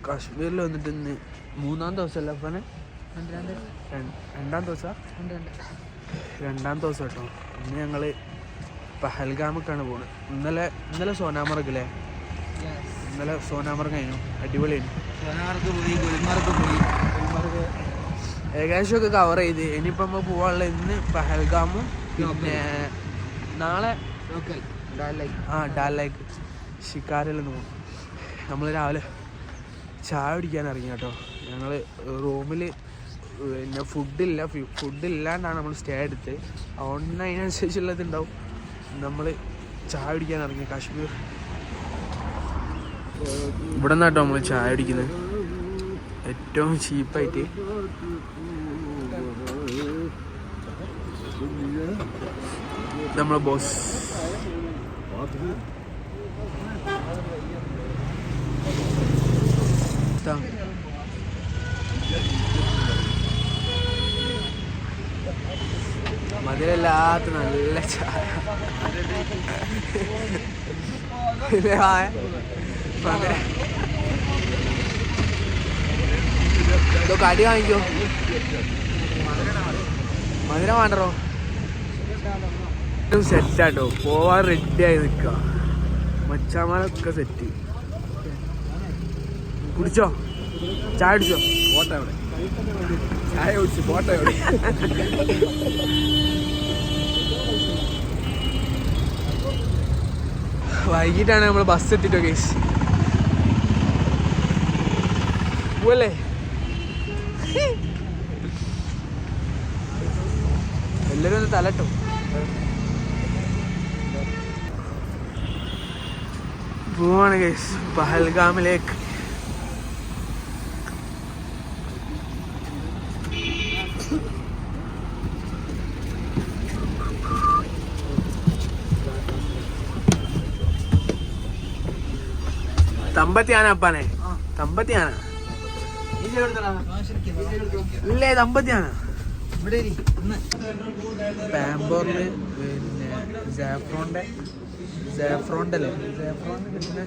കാശ്മീരിൽ വന്നിട്ട് ഇന്ന് 3-ാം ദിവസമല്ല അപ്പനെ? 2-ാം ദിവസം 2-ാം ദിവസം കേട്ടോ. ഇന്ന് ഞങ്ങൾ പഹൽഗാമൊക്കെയാണ് പോകുന്നത്. ഇന്നലെ സോനാമർഗ് അല്ലേ? ഇന്നലെ സോനാമർഗ് കഴിഞ്ഞു, അടിപൊളിയായിരുന്നു. സോനാമർഗ് പോയി, ഗുൽമർഗ് പോയി. ഏകദേശമൊക്കെ കവർ ചെയ്ത് ഇനിയിപ്പോൾ നമ്മൾ പോകാനുള്ള ഇന്ന് പഹൽഗാമും പിന്നെ നാളെ ഡാൽ ലേക്ക് ഷിക്കാരിലൊന്ന് പോകും. നമ്മൾ രാവിലെ ചായ കുടിക്കാൻ ഇറങ്ങി കേട്ടോ. ഞങ്ങൾ റൂമിൽ പിന്നെ ഫുഡില്ലാണ്ടാണ് നമ്മൾ സ്റ്റേ എടുത്ത്. അതുകൊണ്ട് അതിനനുസരിച്ചുള്ളതുണ്ടാവും. നമ്മൾ ചായ കുടിക്കാൻ ഇറങ്ങി കാശ്മീർ. ഇവിടെ നിന്നാട്ടോ നമ്മൾ ചായ കുടിക്കുന്നത് ഏറ്റവും ചീപ്പായിട്ട്. നമ്മളെ ബോസ് മധുരമില്ലാത്ത നല്ല ചായ. ഇതൊക്കെ അടി വാങ്ങിക്കോ. മധുരം വേണ്ടോ? സെറ്റാട്ടോ, പോവാൻ റെഡിയായി നിൽക്കുക. മച്ചാമാരൊക്കെ സെറ്റ്. കുടിച്ചോ? ചായ കുടിച്ചോ? ഫോട്ടോ എവിടെ? ചായ കുടിച്ചു, ഫോട്ടോ എവിടെ? വൈകിട്ടാണ് നമ്മൾ ബസ് എത്തിട്ടോ കേസ്. പോവല്ലേ? എല്ലാവരും ഒന്ന് തലട്ടോ. പോവാണ് കേസ് പഹൽഗാമിലേക്ക്. തമ്പത്തിയാന അപ്പാനെ? തമ്പത്തിയാന ഇല്ലേ? തമ്പത്തിയാന പാമ്പോറില് പിന്നെ സാഫ്രോണിൻ്റെ അല്ലേ? സാഫ്രോൺ കിട്ടുന്ന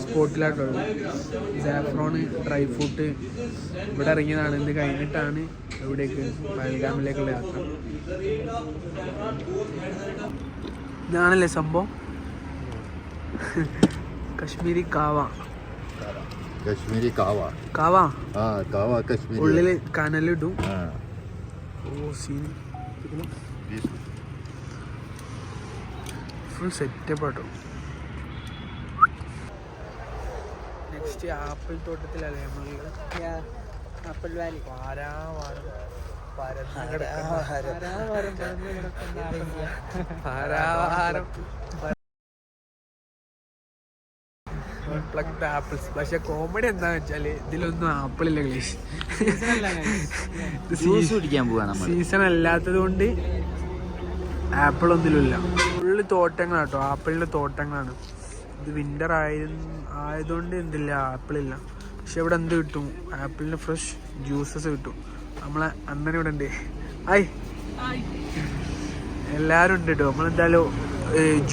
സ്പോട്ടിലായിട്ടുള്ളത്. Saffron, dry fruit. ഇവിടെ ഇറങ്ങിയതാണ്. ഇത് കഴിഞ്ഞിട്ടാണ് എവിടേക്ക് പഹൽഗാമിലേക്കുള്ള യാത്ര. ഇതാണല്ലേ സംഭവം. കാശ്മീരി കാവ. ഉള്ളില് കനലിടും. ഫുൾ സെറ്റപ്പ് ആട്ടോ. നെക്സ്റ്റ് ആപ്പിൾ തോട്ടത്തിലല്ലേ നമ്മളുള്ളത്? Apple Valley. ആപ്പിൾസ്. പക്ഷെ കോമഡി എന്താന്ന് വെച്ചാല് ഇതിലൊന്നും ആപ്പിളില്ല ഗ്ലീഷ്. സീസൺ അല്ലാത്തത് കൊണ്ട് ആപ്പിൾ ഒന്നിലുമില്ല. ഫുള്ള് തോട്ടങ്ങളാട്ടോ, ആപ്പിളിൻ്റെ തോട്ടങ്ങളാണ്. ഇത് വിൻ്റർ ആയതുകൊണ്ട് എന്തില്ല, ആപ്പിളില്ല. പക്ഷെ ഇവിടെ എന്ത് കിട്ടും? ആപ്പിളിൻ്റെ ഫ്രഷ് ജ്യൂസസ് കിട്ടും. നമ്മളെ അണ്ണൻ ഇവിടെ ഉണ്ട്. എല്ലാവരും ഉണ്ട് കേട്ടോ. നമ്മളെന്തായാലും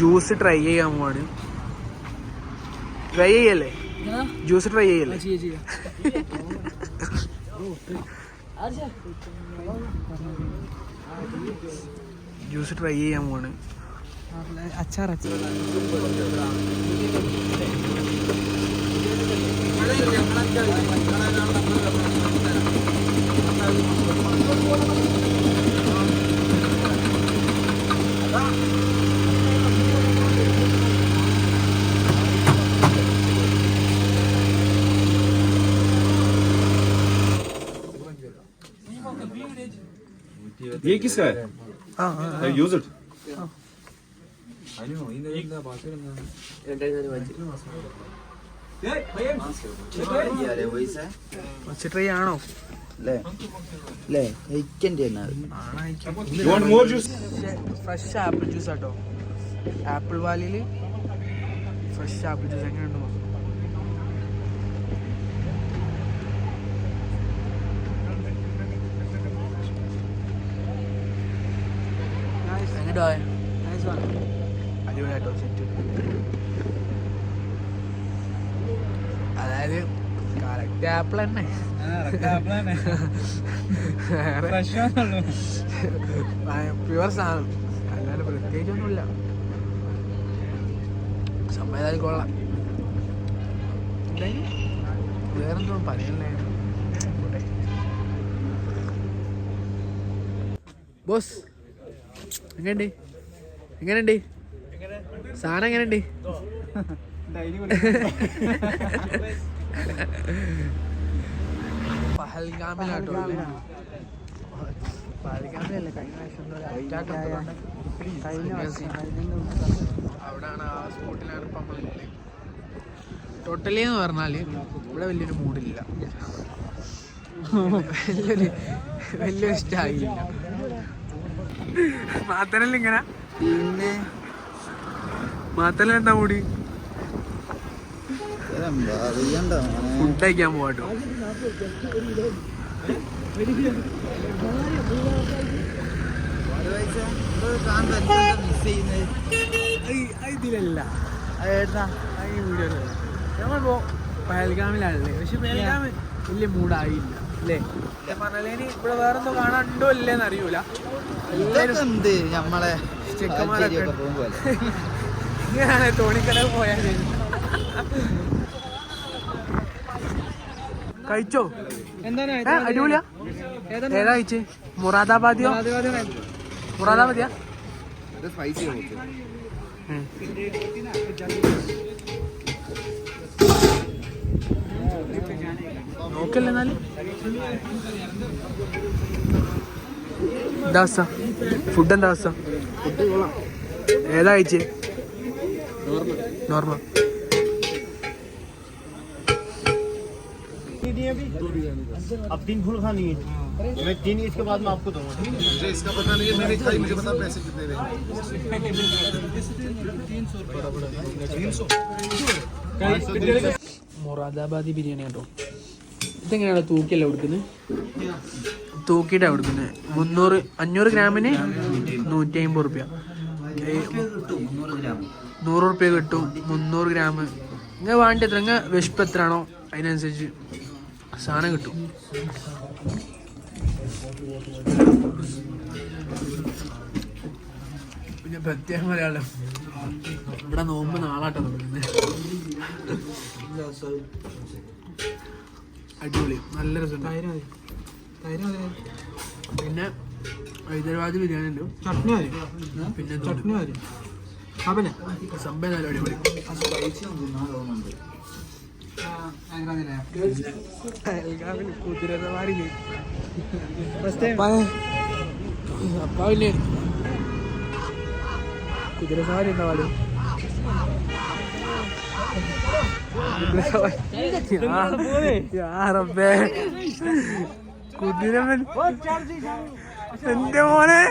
ജ്യൂസ് ട്രൈ ചെയ്യാൻ പോവാണ്. ട്രൈ ചെയ്യല്ലേ? ജ്യൂസ് ട്രൈ ചെയ്യല്ലേ? ജ്യൂസ് ട്രൈ ചെയ്യാൻ പോവാണ്. അച്ചാർ ये किसका है? Use it. ട്രൈ ആണോ? ഫ്രഷ് ആപ്പിൾ ജ്യൂസ് ആട്ടോ. ആപ്പിൾ വാലിയില് ഫ്രഷ് ആപ്പിൾ ജ്യൂസ് എങ്ങനെയുണ്ട്? അടിപൊളിയായിട്ടോ സെറ്റ്. അതായത് കറക്റ്റ് ആപ്പിൾ തന്നെ പ്യുവർ സാധനം, അല്ലാണ്ട് പ്രത്യേകിച്ചൊന്നുമില്ല. സമയത്താൽ കൊള്ളാം. വേറെന്തോ പറയണ്ടായിരുന്നു. ബോസ് എങ്ങനെയുണ്ട് സാധനം? എങ്ങനെയുണ്ട്? പഹൽഗാമിലാട്ടോ. പഹൽഗാമിലല്ലേ കഴിഞ്ഞ പ്രാവശ്യം അവിടെയാണ്, ആ സ്പോട്ടിലാണ് ഇപ്പം നമ്മളുള്ളത്. ടോട്ടലി എന്ന് പറഞ്ഞാൽ ഇവിടെ വലിയൊരു മൂഡില്ല, വലിയൊരു ഇഷ്ടമായില്ല. മാത്രല്ല ഇങ്ങനെ പിന്നെ മാത്രല്ല എന്താ മൂടി ഫുഡ് കഴിക്കാൻ പോവാട്ടോ. ഇതിലല്ല ഈ വീഡിയോ നമ്മളിപ്പോ പഹൽഗാമിലാണല്ലേ, പക്ഷെ പഹൽഗാം വലിയ മൂടായില്ല അല്ലേ പറഞ്ഞാലേ. ഇനി ഇവിടെ വേറെന്തോ കാണാനുണ്ടോ ഇല്ലേന്ന് അറിയൂല. നമ്മളെ ചെക്കന്മാരൊക്കെ ഇങ്ങനെയാണ് തോണിക്കട പോയാൽ. കഴിച്ചോ? അടിപൊളിയാ. ഏതാ കഴിച്ചേ? മുറാദാബാദിയോ? മുറാദാബാദിയാ? നോക്കല്ലേ എന്നാല്. എന്താ അവസ്ഥ? ഫുഡ് എന്താ അവസ്ഥ? ഏതാ കഴിച്ചേ? നോർമൽ. अब 3 फुल खानी है, मैं 3 इसके बाद मैं आपको दूंगा। मुझे इसका पता नहीं है, मैंने खाई, मुझे बता पैसे कितने देंगे। മൊറാദാബാദി ബിരിയാണി കേട്ടോ. ഇതെങ്ങനെയാണ് തൂക്കിയല്ല കൊടുക്കുന്നത്? തൂക്കിയിട്ടാണ് കൊടുക്കുന്നത്. 500 ഗ്രാമിന് 150 റുപ്യ. 100 റുപ്യ കിട്ടും 300 ഗ്രാം. ഇങ്ങനെ വേണ്ടി എത്ര ഇങ്ങനെ വിശപ്പ് എത്രയാണോ അതിനനുസരിച്ച് സാധനം കിട്ടും. പിന്നെ പ്രത്യേകം പറയാലോ, ഇവിടെ നോമ്പ് നാളാട്ടോ തുടങ്ങുന്നത്. അടിപൊളി, നല്ല രസം. പിന്നെ ഹൈദരാബാദ് ബിരിയാണി ഉണ്ട്, പിന്നെ സംഭവം നല്ല അടിപൊളി. കുതിരസവാരി കുതിരസവാരി എന്താ പാട്? കുതിരമൻ എന്റെ മോനെ.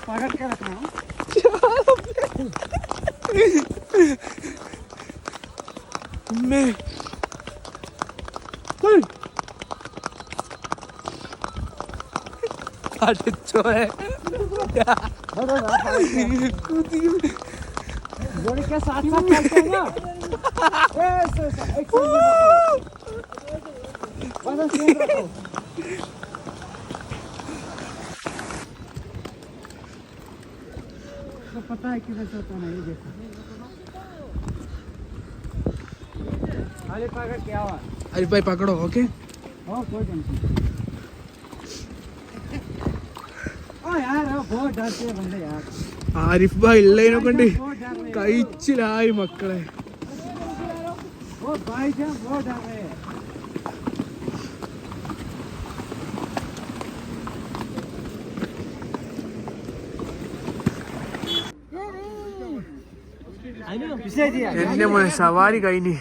पकड़ के रखना അടിച്ചോ जोड़ी के साथ साथ चलते हैं ना। तो पता है किधर से होता है ये देखो। अरे पकड़ क्या हुआ? अरे भाई पकड़ो, ओके? हाँ कोई टेंशन नहीं। ओ यार बहुत डरते हैं बंदे यार। ആരിഫ് ഭായ് ഉള്ളതിനെ കൊണ്ട് കഴിച്ചിലായി മക്കളെ. ओ भाई जान बहुत डर रहे हैं। എന്റെ മോനെ സവാരി കഴിഞ്ഞ്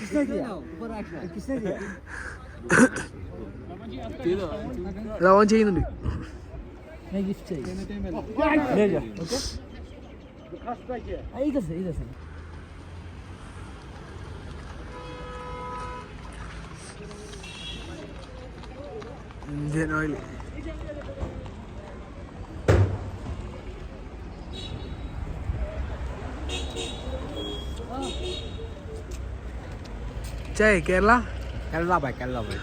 ഓൺ ചെയ്യുന്നുണ്ട്. ഇന്ത്യൻ ഓയിൽ ചായ കേരള Kerala भाई